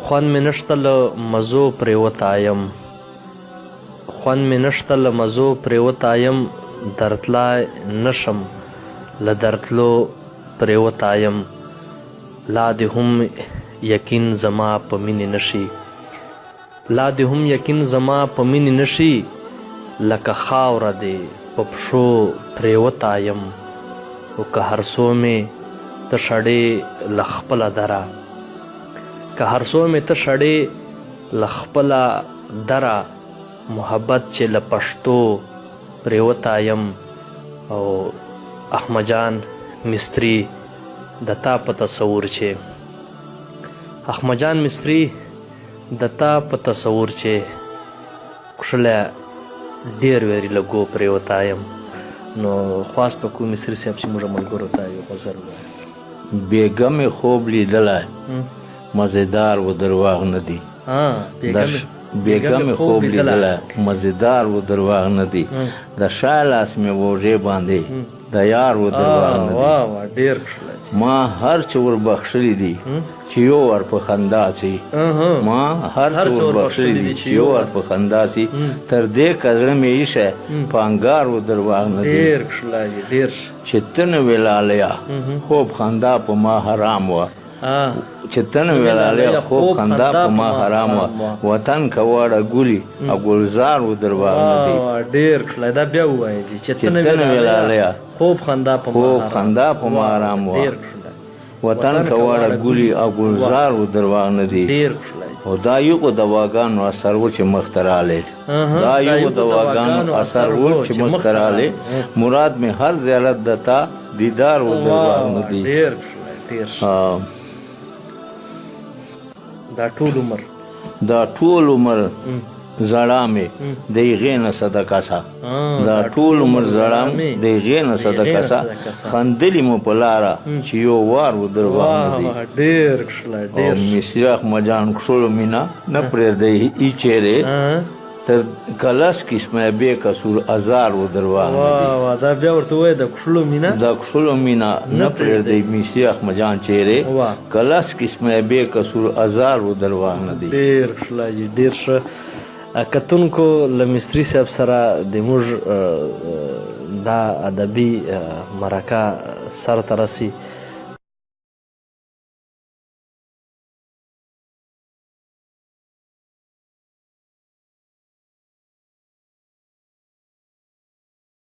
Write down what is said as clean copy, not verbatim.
خوند مې نشته له مزو پرېوتی یم درتلای نشم له درتلو پرېوتی یم لا دې هم یقین زما په مینې نشي لکه خاوره دې په پښو پرېوتی یم خو که هر څو مې ته شړې له خپله دره محبت چې له پښتو پرېوتی یم او احمد جان مصري د تا په تصور چې کښلی ډېر ویري له ګو پرېوتی یم. نو خواست به کوو مصري صاحب چې موږ ملګرو ته یو غزل ووایو. بیګم خوب لیدلی مزیدار و درواغ نه دی. بیګم خوب لیدلی مزیدار و درواغ نه دی. د شا لاس مې وږې باندې د یار و درواغ نه دی. ما هر څه وربخښلي دي چې یو ور په خندا سي. تر دې که زړه مې ایښی په انګار و درواغ نه دی. چې ته نه وې لالیا خوب خندا په ما حرام وه. وطن که واړه ګلي او ګلزار و درواغ نه دی. چې ته نه وې لالیا خوب خندا په ما حرام وه. وطن که واړه ګلي او ګلزار و درواغ نه دی. او دا یو دواګانو اثر و چې مخ ته رالی. مراد مې هر زیارت د تا دیدار و درواغ نه دی. دا ټول عمر زړه مې د هغې نه صدقه سه. خندلي مو په لاره چې یو وار و درواغ نه دی. او مصري احمد جان کښلو مینه نه پرېږدی ای چیرې تر کلس قسمه بې کسور ازار و درواغ نه دی. د کښلو مینه نه پرېږدی مصري احمد جان چیرې کلس قسمه بې کسور ازار و درواغ نه دی. ډېر ښه کتونکو له مصري صاحب سره د موږ دا ادبي مرکه سر ته رسي.